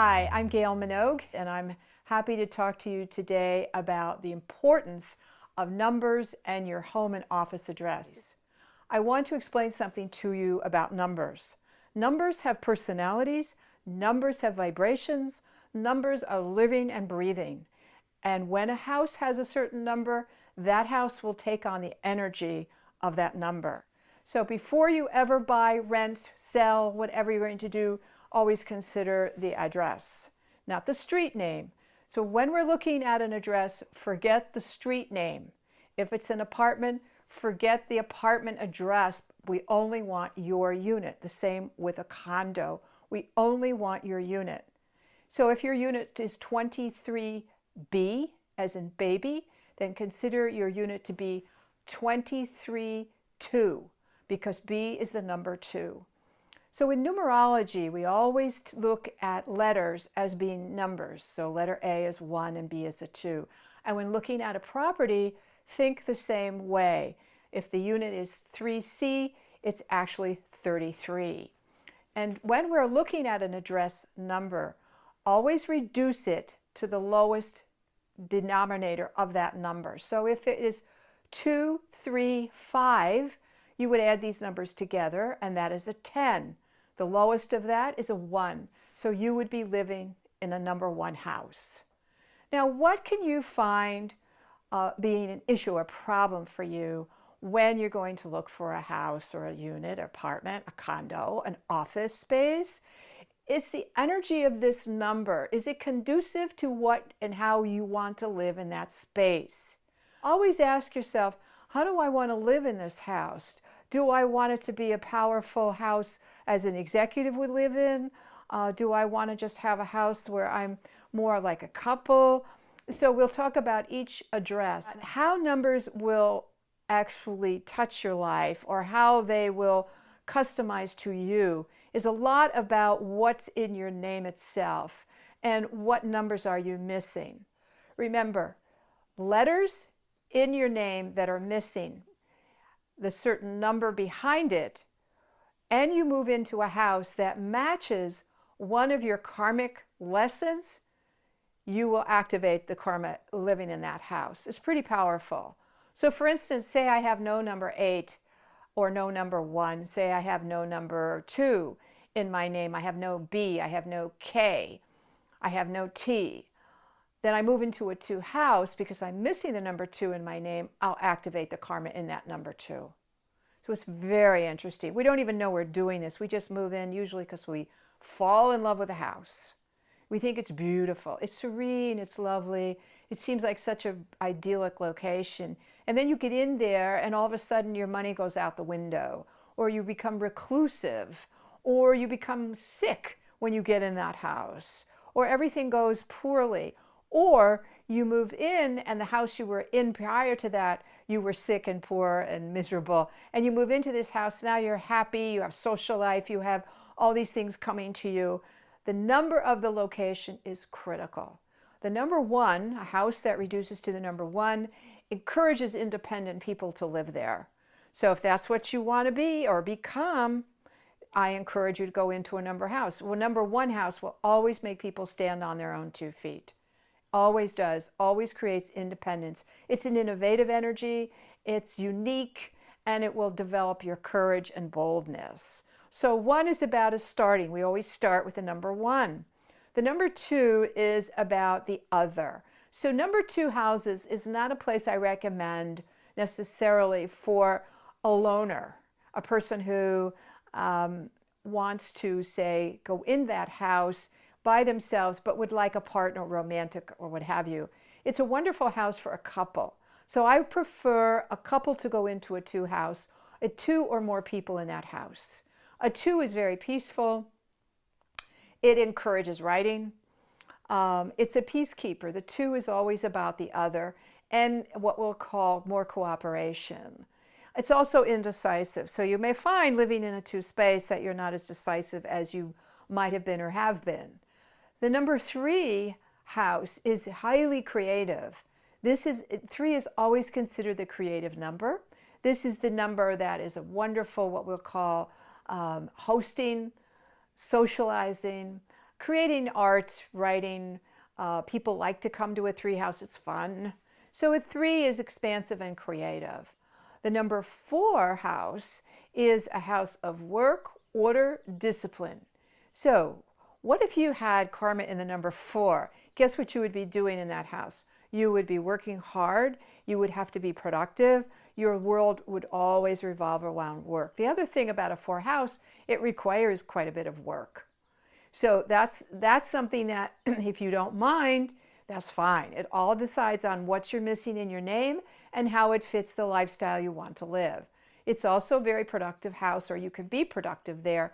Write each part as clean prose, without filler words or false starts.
Hi, I'm Gail Minogue, and I'm happy to talk to you today about the importance of numbers and your home and office address. I want to explain something to you about numbers. Numbers have personalities, numbers have vibrations, numbers are living and breathing. And when a house has a certain number, that house will take on the energy of that number. So before you ever buy, rent, sell, whatever you're going to do, always consider the address, not the street name. So when we're looking at an address, forget the street name. If it's an apartment, forget the apartment address. We only want your unit. The same with a condo. We only want your unit. So if your unit is 23B, as in baby, then consider your unit to be 23-2, because B is the number 2. So in numerology, we always look at letters as being numbers. So letter A is 1 and B is a 2. And when looking at a property, think the same way. If the unit is 3C, it's actually 33. And when we're looking at an address number, always reduce it to the lowest denominator of that number. So if it is 2, 3, 5, you would add these numbers together, and that is a 10. The lowest of that is a 1. So you would be living in a number 1 house. Now, what can you find being an issue or problem for you when you're going to look for a house or a unit, apartment, a condo, an office space? It's the energy of this number. Is it conducive to what and how you want to live in that space? Always ask yourself, how do I want to live in this house? Do I want it to be a powerful house as an executive would live in? Do I want to just have a house where I'm more like a couple? So we'll talk about each address. How numbers will actually touch your life or how they will customize to you is a lot about what's in your name itself and what numbers are you missing. Remember, letters in your name that are missing the certain number behind it, and you move into a house that matches one of your karmic lessons, you will activate the karma living in that house. It's pretty powerful. So for instance, say I have no number 8 or no number 1. Say I have no number 2 in my name. I have no B, I have no K, I have no T. Then I move into a 2 house because I'm missing the number 2 in my name. I'll activate the karma in that number 2. So it's very interesting. We don't even know we're doing this. We just move in usually because we fall in love with a house. We think it's beautiful. It's serene. It's lovely. It seems like such an idyllic location. And then you get in there and all of a sudden your money goes out the window, or you become reclusive, or you become sick when you get in that house, or everything goes poorly. Or you move in and the house you were in prior to that, you were sick and poor and miserable. And you move into this house, now you're happy, you have social life, you have all these things coming to you. The number of the location is critical. The number 1, a house that reduces to the number 1, encourages independent people to live there. So if that's what you want to be or become, I encourage you to go into a number house. Well, number 1 house will always make people stand on their own 2 feet. Always does, always creates independence. It's an innovative energy, it's unique, and it will develop your courage and boldness. So 1 is about us starting. We always start with the number 1. The number 2 is about the other. So number 2 houses is not a place I recommend necessarily for a loner, a person who wants to, say, go in that house by themselves, but would like a partner, romantic or what have you. It's a wonderful house for a couple. So I prefer a couple to go into a 2 house, 2 or more people in that house. A 2 is very peaceful. It encourages writing. It's a peacekeeper. The 2 is always about the other and what we'll call more cooperation. It's also indecisive. So you may find living in a 2 space that you're not as decisive as you might have been or have been. The number 3 house is highly creative. 3 is always considered the creative number. This is the number that is a wonderful, what we'll call hosting, socializing, creating art, writing. People like to come to a 3 house. It's fun. So a 3 is expansive and creative. The number 4 house is a house of work, order, discipline. So what if you had karma in the number 4? Guess what you would be doing in that house? You would be working hard. You would have to be productive. Your world would always revolve around work. The other thing about a 4 house, it requires quite a bit of work. So that's something that if you don't mind, that's fine. It all decides on what you're missing in your name and how it fits the lifestyle you want to live. It's also a very productive house, or you can be productive there,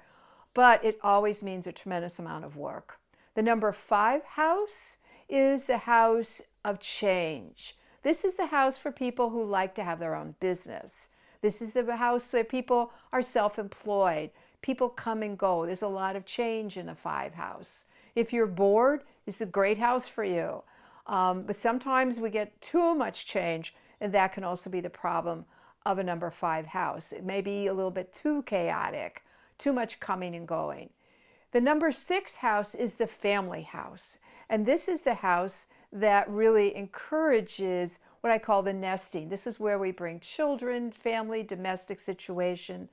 but it always means a tremendous amount of work. The number 5 house is the house of change. This is the house for people who like to have their own business. This is the house where people are self-employed. People come and go. There's a lot of change in the 5 house. If you're bored, this is a great house for you. But sometimes we get too much change, and that can also be the problem of a number 5 house. It may be a little bit too chaotic, too much coming and going. The number 6 house is the family house. And this is the house that really encourages what I call the nesting. This is where we bring children, family, domestic situation.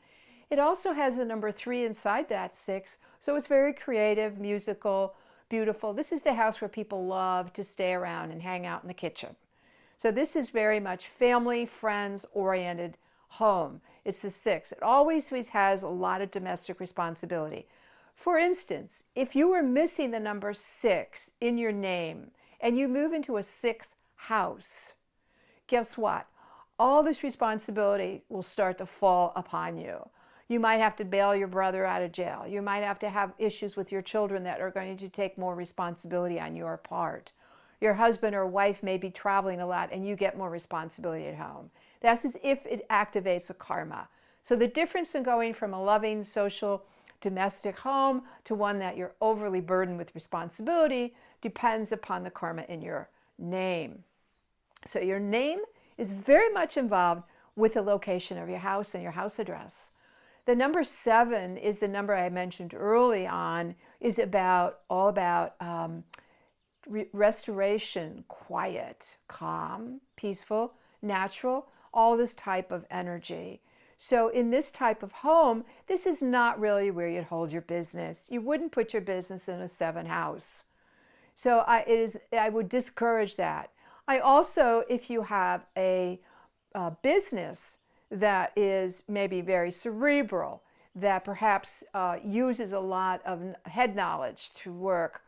It also has the number 3 inside that 6, so it's very creative, musical, beautiful. This is the house where people love to stay around and hang out in the kitchen. So this is very much family, friends-oriented home. It's the 6. It always has a lot of domestic responsibility. For instance, if you were missing the number 6 in your name and you move into a 6 house, guess what? All this responsibility will start to fall upon you. You might have to bail your brother out of jail. You might have to have issues with your children that are going to take more responsibility on your part. Your husband or wife may be traveling a lot and you get more responsibility at home. That's as if it activates a karma. So the difference in going from a loving, social, domestic home to one that you're overly burdened with responsibility depends upon the karma in your name. So your name is very much involved with the location of your house and your house address. The number 7 is the number I mentioned early on, is all about restoration, quiet, calm, peaceful, natural, all this type of energy. So in this type of home, this is not really where you'd hold your business. You wouldn't put your business in a 7 house. So I would discourage that. I also, if you have a business that is maybe very cerebral, that perhaps uses a lot of head knowledge to work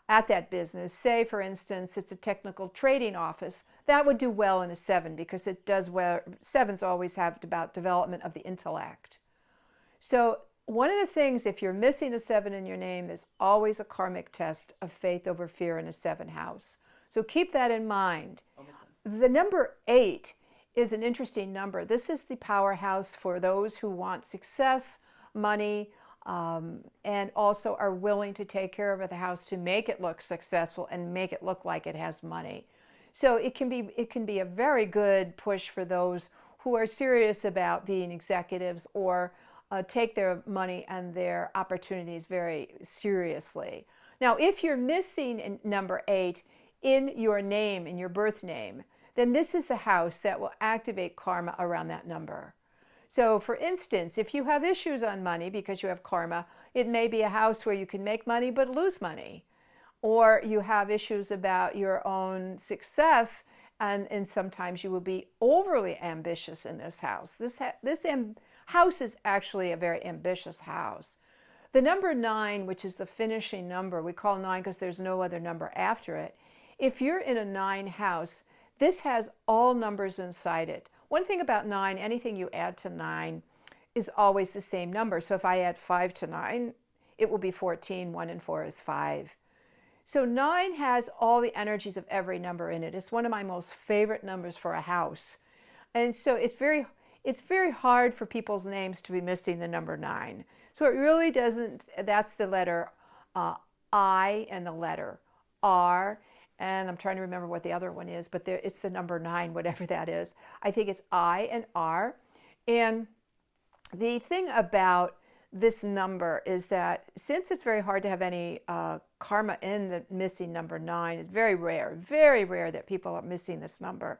at that business. Say, for instance, it's a technical trading office. That would do well in a 7 because it does well. 7s always have about development of the intellect. So one of the things, if you're missing a 7 in your name, there's always a karmic test of faith over fear in a 7 house. So keep that in mind. The number 8 is an interesting number. This is the powerhouse for those who want success, money, and also are willing to take care of the house to make it look successful and make it look like it has money. So it can be a very good push for those who are serious about being executives or take their money and their opportunities very seriously. Now, if you're missing number 8 in your name, in your birth name, then this is the house that will activate karma around that number. So for instance, if you have issues on money because you have karma, it may be a house where you can make money but lose money. Or you have issues about your own success, and sometimes you will be overly ambitious in this house. This house is actually a very ambitious house. The number 9, which is the finishing number, we call 9 because there's no other number after it. If you're in a 9 house, this has all numbers inside it. One thing about 9, anything you add to 9 is always the same number. So if I add 5 to 9, it will be 14. 1 and 4 is 5. So 9 has all the energies of every number in it. It's one of my most favorite numbers for a house. And so it's very hard for people's names to be missing the number 9. So it really doesn't, that's the letter I and the letter R. And I'm trying to remember what the other one is, but it's the number 9, whatever that is. I think it's I and R. And the thing about this number is that since it's very hard to have any karma in the missing number 9, it's very rare that people are missing this number,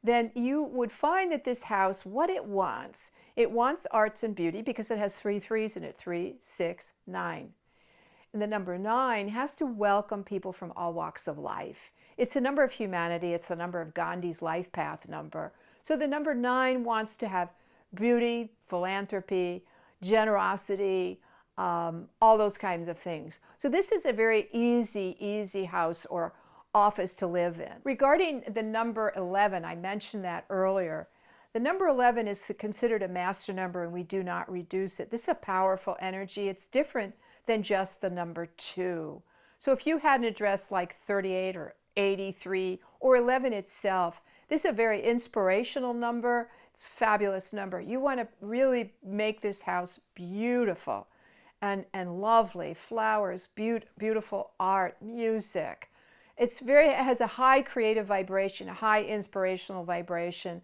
then you would find that this house, what it wants arts and beauty because it has 3 3s in it, 3, 6, 9. And the number 9 has to welcome people from all walks of life. It's the number of humanity. It's the number of Gandhi's life path number. So the number 9 wants to have beauty, philanthropy, generosity, all those kinds of things. So this is a very easy house or office to live in. Regarding the number 11, I mentioned that earlier. The number 11 is considered a master number and we do not reduce it. This is a powerful energy. It's different than just the number 2. So if you had an address like 38 or 83 or 11 itself, this is a very inspirational number. It's a fabulous number. You want to really make this house beautiful and lovely. Flowers, beautiful art, music. It has a high creative vibration, a high inspirational vibration.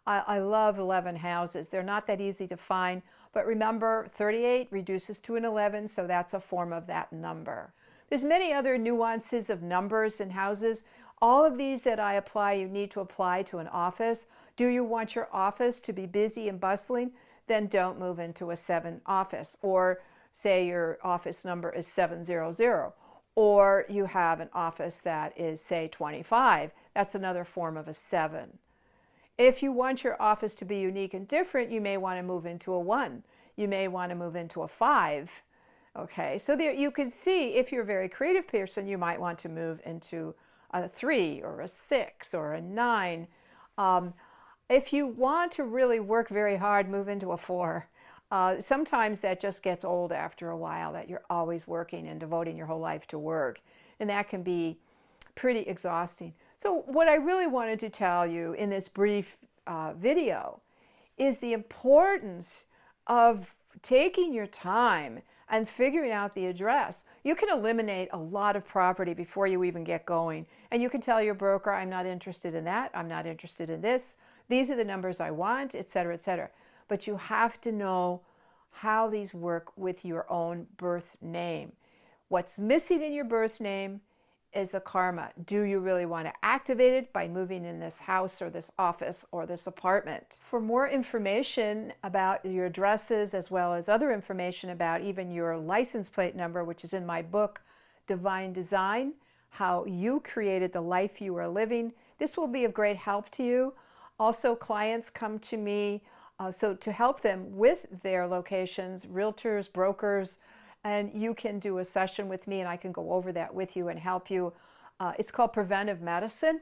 I love 11 houses. They're not that easy to find, but remember 38 reduces to an 11, so that's a form of that number. There's many other nuances of numbers and houses. All of these that I apply, you need to apply to an office. Do you want your office to be busy and bustling? Then don't move into a 7 office. Or say your office number is 700. Or you have an office that is, say, 25. That's another form of a 7. If you want your office to be unique and different, you may want to move into a 1. You may want to move into a 5. Okay, so there you can see if you're a very creative person, you might want to move into a 3 or a 6 or a 9. If you want to really work very hard, move into a 4. Sometimes that just gets old after a while, that you're always working and devoting your whole life to work. And that can be pretty exhausting. So what I really wanted to tell you in this brief video is the importance of taking your time and figuring out the address. You can eliminate a lot of property before you even get going. And you can tell your broker, I'm not interested in that, I'm not interested in this, these are the numbers I want, etc., etc. But you have to know how these work with your own birth name. What's missing in your birth name is the karma. Do you really want to activate it by moving in this house or this office or this apartment? For more information about your addresses as well as other information about even your license plate number, which is in my book, Divine Design, How You Created the Life You Are Living, this will be of great help to you. Also, clients come to me so to help them with their locations, realtors, brokers, and you can do a session with me and I can go over that with you and help you. It's called preventive medicine.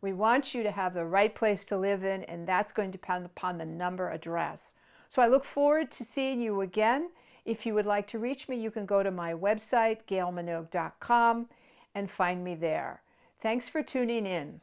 We want you to have the right place to live in, and that's going to depend upon the number address. So I look forward to seeing you again. If you would like to reach me, you can go to my website, gailminogue.com, and find me there. Thanks for tuning in.